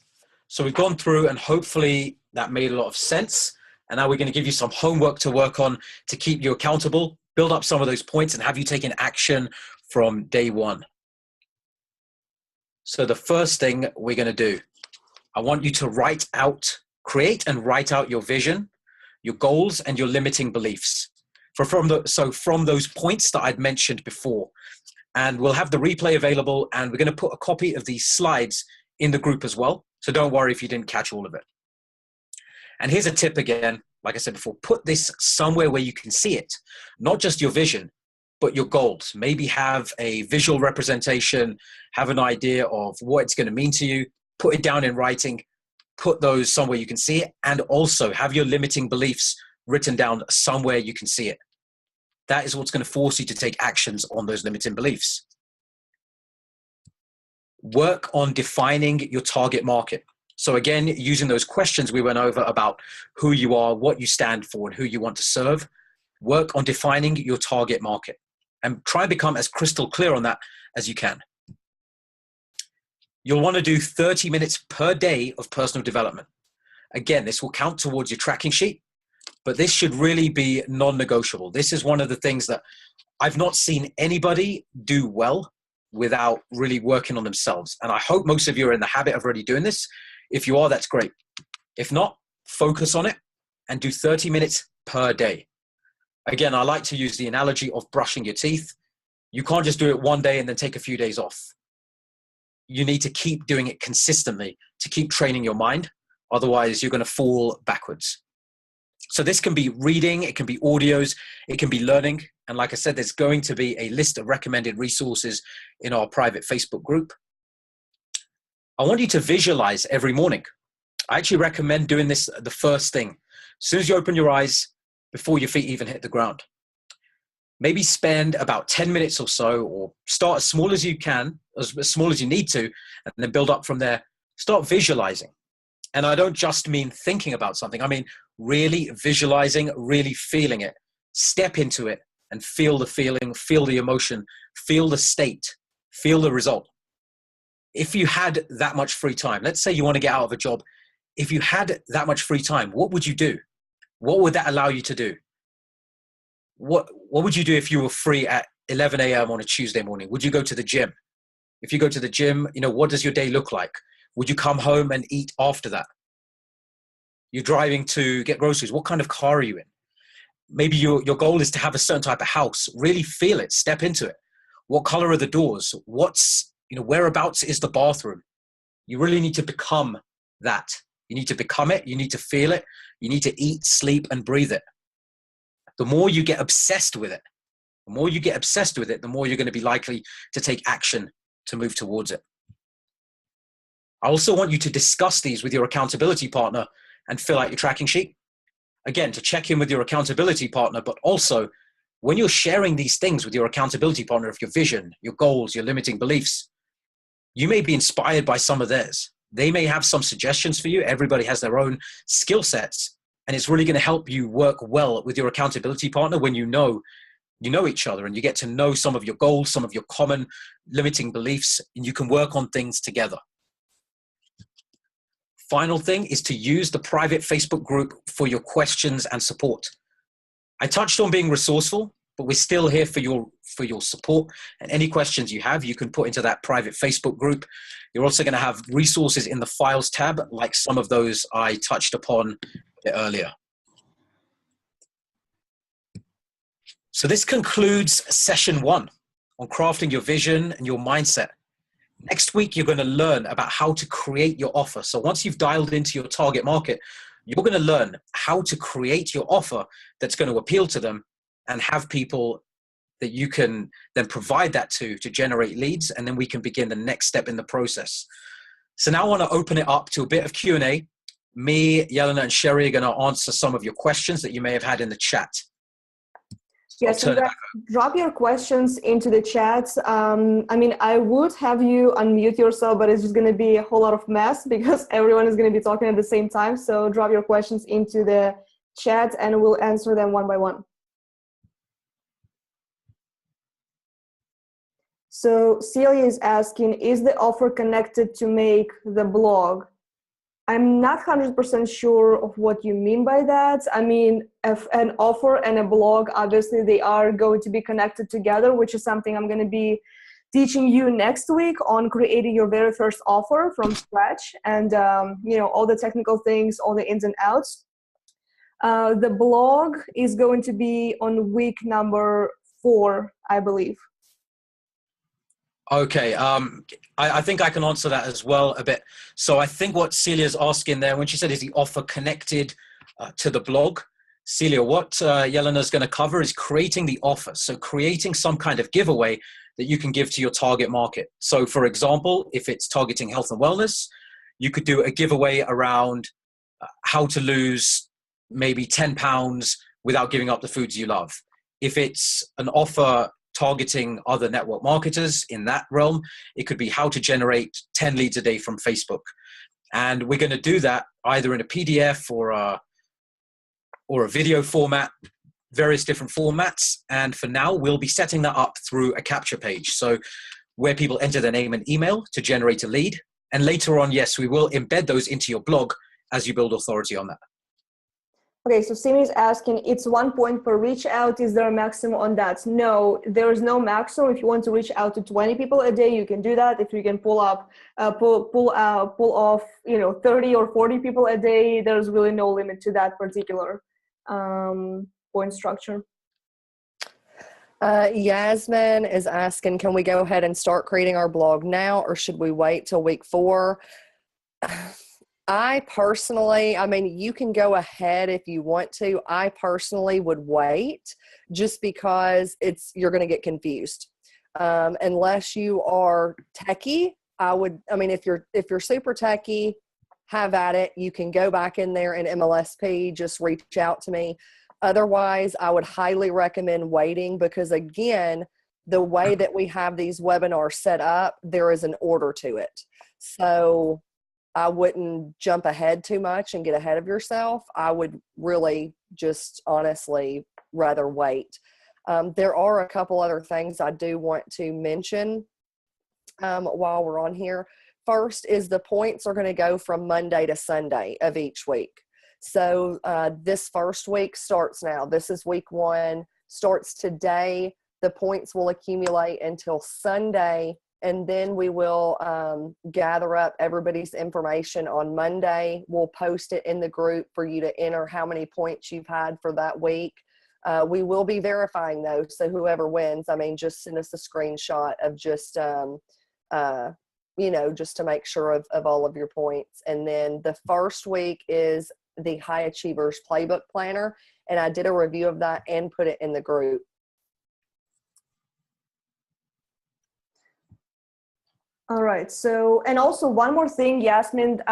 Speaker 1: So we've gone through and hopefully that made a lot of sense. And now we're going to give you some homework to work on to keep you accountable, build up some of those points and have you taking action from day 1. So the first thing we're going to do, I want you to create and write out your vision, your goals, and your limiting beliefs. From those points that I'd mentioned before. And we'll have the replay available, and we're going to put a copy of these slides in the group as well. So don't worry if you didn't catch all of it. And here's a tip again, like I said before, put this somewhere where you can see it, not just your vision, but your goals. Maybe have a visual representation, have an idea of what it's going to mean to you, put it down in writing, put those somewhere you can see it, and also have your limiting beliefs written down somewhere you can see it. That is what's going to force you to take actions on those limiting beliefs. Work on defining your target market. So again, using those questions we went over about who you are, what you stand for, and who you want to serve, work on defining your target market and try and become as crystal clear on that as you can. You'll want to do 30 minutes per day of personal development. Again, this will count towards your tracking sheet, but this should really be non-negotiable. This is one of the things that I've not seen anybody do well without really working on themselves. And I hope most of you are in the habit of already doing this. If you are, that's great. If not, focus on it and do 30 minutes per day. Again, I like to use the analogy of brushing your teeth. You can't just do it one day and then take a few days off. you need to keep doing it consistently to keep training your mind. Otherwise, you're going to fall backwards. So this can be reading, it can be audios, it can be learning. And like I said, there's going to be a list of recommended resources in our private Facebook group. I want you to visualize every morning. I actually recommend doing this the first thing. As soon as you open your eyes, before your feet even hit the ground. Maybe spend about 10 minutes or so, or start as small as you can, as small as you need to, and then build up from there. Start visualizing. And I don't just mean thinking about something. I mean really visualizing, really feeling it. Step into it and feel the feeling, feel the emotion, feel the state, feel the result. If you had that much free time, let's say you want to get out of a job. If you had that much free time, what would you do? What would that allow you to do? What would you do if you were free at 11 a.m. on a Tuesday morning? Would you go to the gym? If you go to the gym, what does your day look like? Would you come home and eat after that? You're driving to get groceries. What kind of car are you in? Maybe your goal is to have a certain type of house. Really feel it. Step into it. What color are the doors? Whereabouts is the bathroom? You really need to become that. You need to become it. You need to feel it. You need to eat, sleep, and breathe it. The more you get obsessed with it, the more you're going to be likely to take action to move towards it. I also want you to discuss these with your accountability partner and fill out your tracking sheet. Again, to check in with your accountability partner, but also when you're sharing these things with your accountability partner of your vision, your goals, your limiting beliefs, you may be inspired by some of theirs. They may have some suggestions for you. Everybody has their own skill sets. And it's really going to help you work well with your accountability partner when you know each other and you get to know some of your goals, some of your common limiting beliefs, and you can work on things together. Final thing is to use the private Facebook group for your questions and support. I touched on being resourceful, but we're still here for your support, and any questions you have, you can put into that private Facebook group. You're also going to have resources in the files tab, like some of those I touched upon earlier. So this concludes session 1 on crafting your vision and your mindset. Next week, you're going to learn about how to create your offer. So once you've dialed into your target market, you're going to learn how to create your offer that's going to appeal to them and have people that you can then provide that to generate leads. And then we can begin the next step in the process. So now I want to open it up to a bit of Q&A. Me, Yelena, and Sherry are going to answer some of your questions that you may have had in the chat.
Speaker 2: Yes, drop your questions into the chat. I would have you unmute yourself, but it's just going to be a whole lot of mess because everyone is going to be talking at the same time. So drop your questions into the chat and we'll answer them one by one. So Celia is asking, is the offer connected to make the blog? I'm not 100% sure of what you mean by that. I mean, if an offer and a blog, obviously they are going to be connected together, which is something I'm going to be teaching you next week on creating your very first offer from scratch and, all the technical things, all the ins and outs. The blog is going to be on week number 4, I believe.
Speaker 1: Okay, I think I can answer that as well a bit. So I think what Celia's asking there, when she said, is the offer connected to the blog? Celia, what Yelena's going to cover is creating the offer. So creating some kind of giveaway that you can give to your target market. So for example, if it's targeting health and wellness, you could do a giveaway around how to lose maybe 10 pounds without giving up the foods you love. If it's an offer targeting other network marketers in that realm, it could be how to generate 10 leads a day from Facebook. And we're going to do that either in a PDF or a video format, various different formats. And for now, we'll be setting that up through a capture page. So where people enter their name and email to generate a lead. And later on, yes, we will embed those into your blog as you build authority on that.
Speaker 2: Okay, so Simi is asking, it's 1 point per reach out. Is there a maximum on that? No, there is no maximum. If you want to reach out to 20 people a day, you can do that. If you can pull off, 30 or 40 people a day, there's really no limit to that particular point structure.
Speaker 3: Yasmin is asking, can we go ahead and start creating our blog now, or should we wait till week 4? I personally, I mean, you can go ahead if you want to. I personally would wait, just because you're going to get confused. Unless you are techie, I mean, if you're super techie, have at it. You can go back in there in MLSP, just reach out to me. Otherwise, I would highly recommend waiting, because again, the way that we have these webinars set up, there is an order to it. So I wouldn't jump ahead too much and get ahead of yourself. I would really just honestly rather wait. There are a couple other things I do want to mention while we're on here. First is the points are going to go from Monday to Sunday of each week. So this first week starts now. This is week 1, starts today. The points will accumulate until Sunday, and then we will gather up everybody's information on Monday. We'll post it in the group for you to enter how many points you've had for that week. We will be verifying those, so whoever wins, I mean, just send us a screenshot of just, just to make sure of all of your points. And then the first week is the High Achievers Playbook Planner, and I did a review of that and put it in the group.
Speaker 2: All right. So, and also one more thing, Yasmin.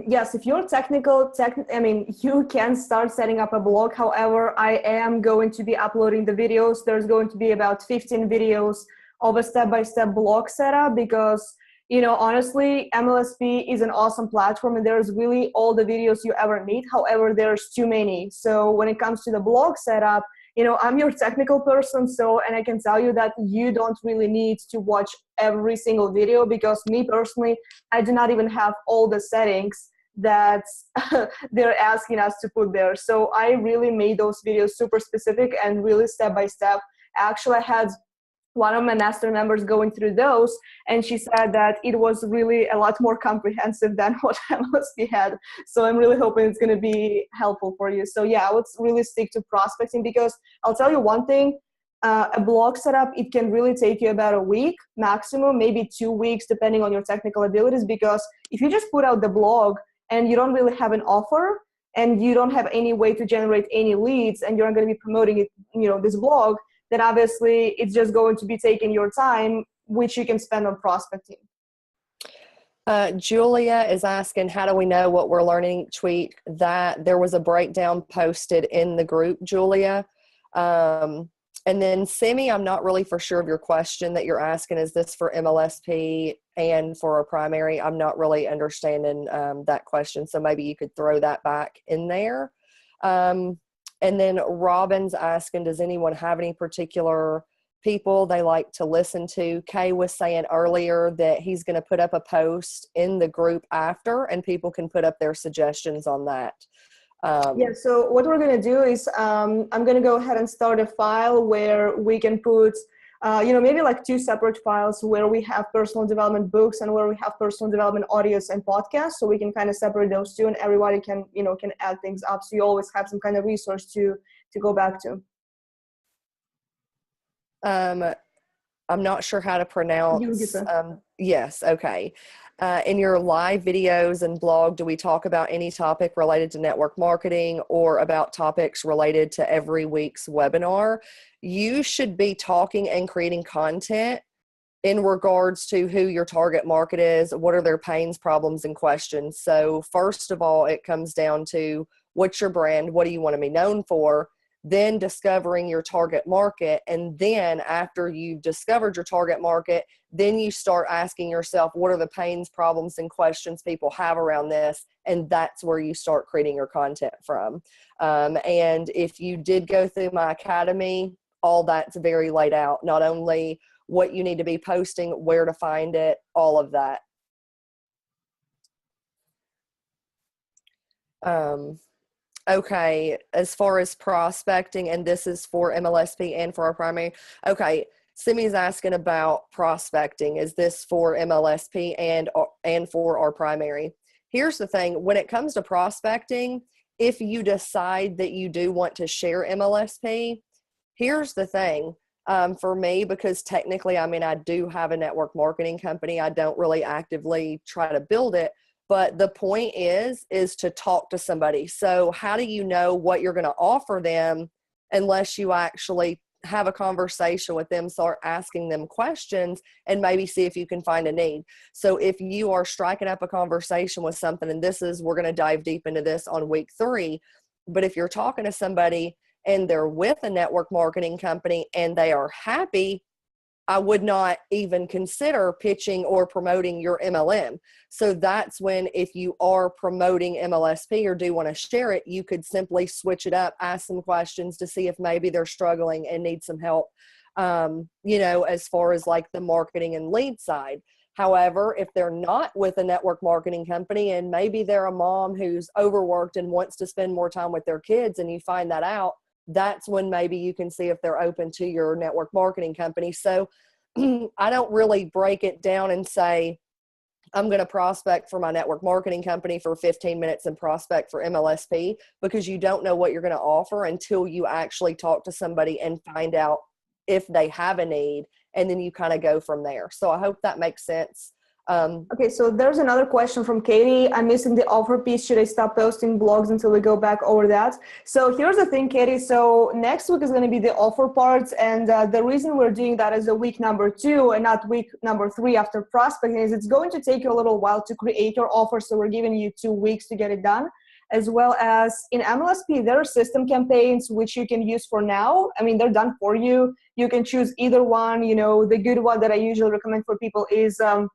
Speaker 2: Yes, if you're I mean, you can start setting up a blog. However, I am going to be uploading the videos. There's going to be about 15 videos of a step-by-step blog setup, because, honestly, MLSP is an awesome platform and there's really all the videos you ever need. However, there's too many. So when it comes to the blog setup, I'm your technical person, and I can tell you that you don't really need to watch every single video, because me personally, I do not even have all the settings that they're asking us to put there. So I really made those videos super specific and really step-by-step. Actually, I had one of my master members going through those, and she said that it was really a lot more comprehensive than what MLSP had. So I'm really hoping it's going to be helpful for you. So yeah, I would really stick to prospecting, because I'll tell you one thing, a blog setup, it can really take you about a week maximum, maybe 2 weeks, depending on your technical abilities. Because if you just put out the blog and you don't really have an offer, and you don't have any way to generate any leads, and you're not going to be promoting it, this blog, then obviously it's just going to be taking your time, which you can spend on prospecting.
Speaker 3: Julia is asking, how do we know what we're learning each week? That there was a breakdown posted in the group, Julia. And then Simi, I'm not really for sure of your question that you're asking. Is this for MLSP and for a primary? I'm not really understanding that question. So maybe you could throw that back in there. And then Robin's asking, does anyone have any particular people they like to listen to? Kay was saying earlier that he's going to put up a post in the group after, and people can put up their suggestions on that.
Speaker 2: Yeah, so what we're going to do is I'm going to go ahead and start a file where we can put, maybe like 2 separate files where we have personal development books and where we have personal development audios and podcasts. So we can kind of separate those 2, and everybody can add things up. So you always have some kind of resource to go back to.
Speaker 3: I'm not sure how to pronounce. Yes. Okay. In your live videos and blog, do we talk about any topic related to network marketing or about topics related to every week's webinar? You should be talking and creating content in regards to who your target market is, what are their pains, problems, and questions. So first of all, it comes down to what's your brand? What do you want to be known for? Then discovering your target market. And then after you've discovered your target market, then you start asking yourself, what are the pains, problems, and questions people have around this? And that's where you start creating your content from. And if you did go through my academy, all that's very laid out, not only what you need to be posting, where to find it, all of that. Okay, as far as prospecting, and this is for MLSP and for our primary. Okay, Simi's asking about prospecting. Is this for MLSP and for our primary? Here's the thing, when it comes to prospecting, if you decide that you do want to share MLSP, here's the thing. for me, because technically, I mean, I do have a network marketing company. I don't really actively try to build it, but the point is to talk to somebody. So how do you know what you're going to offer them unless you actually have a conversation with them, start asking them questions, and maybe see if you can find a need. So if you are striking up a conversation with something, and we're going to dive deep into this on week 3, but if you're talking to somebody and they're with a network marketing company and they are happy, I would not even consider pitching or promoting your MLM. So that's when, if you are promoting MLSP or do want to share it, you could simply switch it up, ask some questions to see if maybe they're struggling and need some help, as far as like the marketing and lead side. However, if they're not with a network marketing company and maybe they're a mom who's overworked and wants to spend more time with their kids, and you find that out, that's when maybe you can see if they're open to your network marketing company. So I don't really break it down and say, I'm going to prospect for my network marketing company for 15 minutes and prospect for MLSP, because you don't know what you're going to offer until you actually talk to somebody and find out if they have a need. And then you kind of go from there. So I hope that makes sense.
Speaker 2: Okay, so there's another question from Katie. I'm missing the offer piece. Should I stop posting blogs until we go back over that? So here's the thing, Katie. So next week is going to be the offer part. And the reason we're doing that as a week number 2 and not week number 3 after prospecting is it's going to take you a little while to create your offer. So we're giving you 2 weeks to get it done. As well as in MLSP, there are system campaigns which you can use for now. I mean, they're done for you. You can choose either one. The good one that I usually recommend for people is How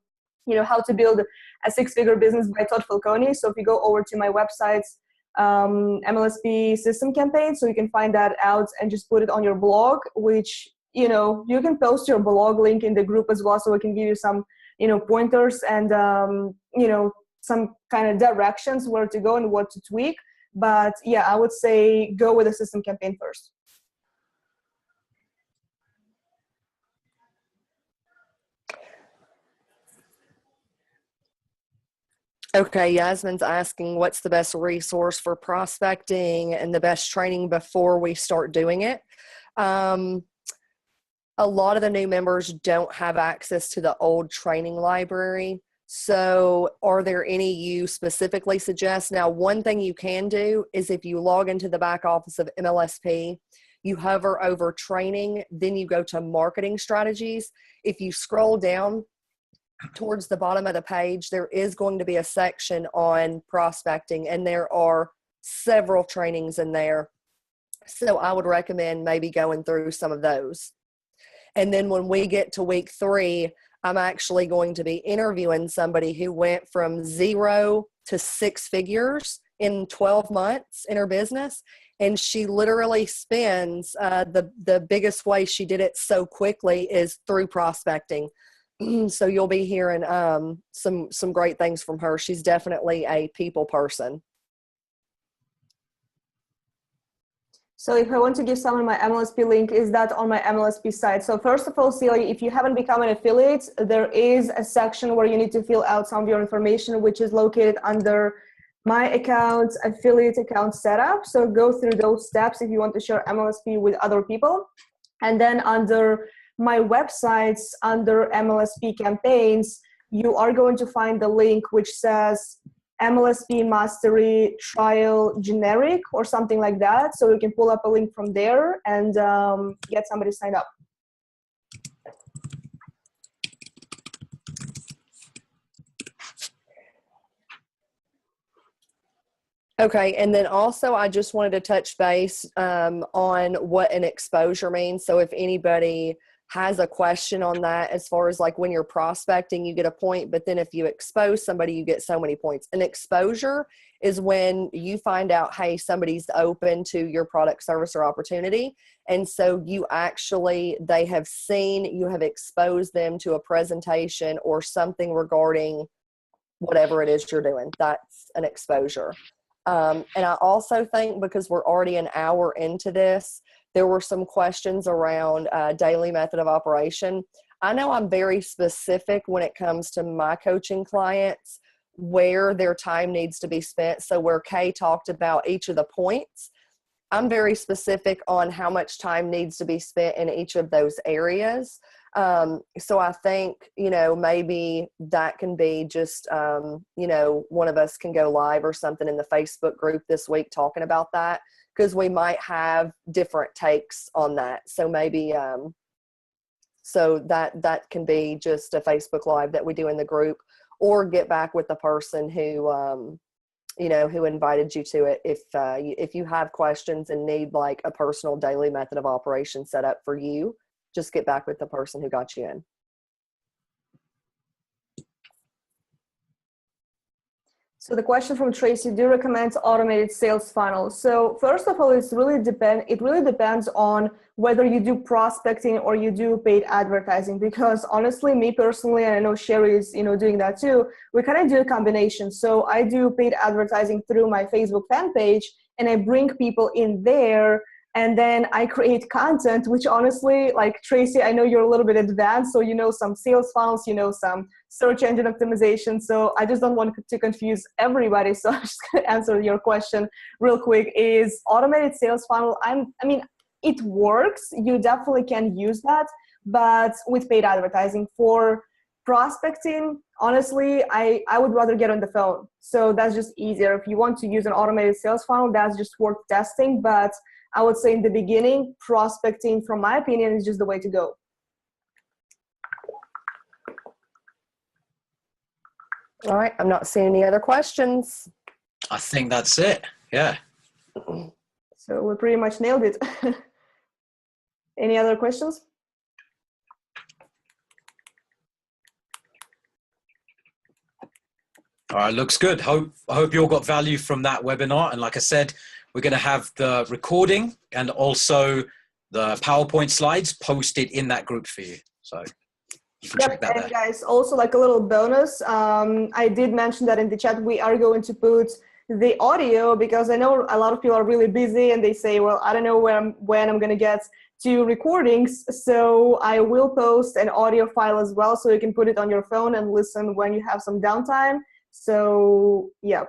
Speaker 2: to Build a Six-Figure Business by Todd Falcone. So if you go over to my website's MLSP system campaign, so you can find that out and just put it on your blog, which, you can post your blog link in the group as well. So we can give you some, pointers and, some kind of directions where to go and what to tweak. But yeah, I would say go with the system campaign first.
Speaker 3: Okay, Yasmin's asking what's the best resource for prospecting and the best training before we start doing it. A lot of the new members don't have access to the old training library. So are there any you specifically suggest? Now, one thing you can do is if you log into the back office of MLSP, you hover over training, then you go to marketing strategies. If you scroll down towards the bottom of the page, there is going to be a section on prospecting, and there are several trainings in there. So I would recommend maybe going through some of those. And then when we get to week 3, I'm actually going to be interviewing somebody who went from 0 to 6 figures in 12 months in her business. And she literally spends, the biggest way she did it so quickly is through prospecting. So you'll be hearing some great things from her. She's definitely a people person.
Speaker 2: So if I want to give someone my MLSP link, is that on my MLSP site? So first of all, Celia, if you haven't become an affiliate, there is a section where you need to fill out some of your information, which is located under my account, affiliate account setup. So go through those steps if you want to share MLSP with other people. And then under my websites, under MLSP campaigns, you are going to find the link which says MLSP Mastery Trial Generic or something like that. So you can pull up a link from there and get somebody signed up.
Speaker 3: Okay, and then also I just wanted to touch base on what an exposure means. So if anybody has a question on that, as far as like when you're prospecting, you get a point, but then if you expose somebody, you get so many points. An exposure is when you find out, hey, somebody's open to your product, service, or opportunity. And so they have seen, you have exposed them to a presentation or something regarding whatever it is you're doing. That's an exposure. And I also think, because we're already an hour into this, there were some questions around daily method of operation. I know I'm very specific when it comes to my coaching clients where their time needs to be spent. So where Kay talked about each of the points, I'm very specific on how much time needs to be spent in each of those areas. So I think, maybe that can be just, one of us can go live or something in the Facebook group this week talking about that, because we might have different takes on that. So maybe, so that can be just a Facebook live that we do in the group, or get back with the person who, who invited you to it. If you have questions and need like a personal daily method of operation set up for you, just get back with the person who got you in.
Speaker 2: So the question from Tracy: do you recommend automated sales funnels? So first of all, it really depends on whether you do prospecting or you do paid advertising, because honestly, me personally, and I know Sherry is doing that too, we kind of do a combination. So I do paid advertising through my Facebook fan page, and I bring people in there, and then I create content, which honestly, like Tracy, I know you're a little bit advanced, so you know some sales funnels, some search engine optimization. So I just don't want to confuse everybody. So I'm just going to answer your question real quick. Is automated sales funnel, it works. You definitely can use that, but with paid advertising. For prospecting, honestly, I would rather get on the phone. So that's just easier. If you want to use an automated sales funnel, that's just worth testing. But I would say in the beginning, prospecting, from my opinion, is just the way to go.
Speaker 3: All right, I'm not seeing any other questions.
Speaker 1: I think that's it. Yeah.
Speaker 2: So we pretty much nailed it. Any other questions?
Speaker 1: All right, looks good. I hope you all got value from that webinar. And like I said, we're going to have the recording and also the PowerPoint slides posted in that group for you. So you can check that
Speaker 2: and
Speaker 1: there.
Speaker 2: Guys, also like a little bonus, I did mention that in the chat, we are going to put the audio, because I know a lot of people are really busy and they say, well, I don't know when I'm going to get to recordings. So I will post an audio file as well, so you can put it on your phone and listen when you have some downtime. So yeah,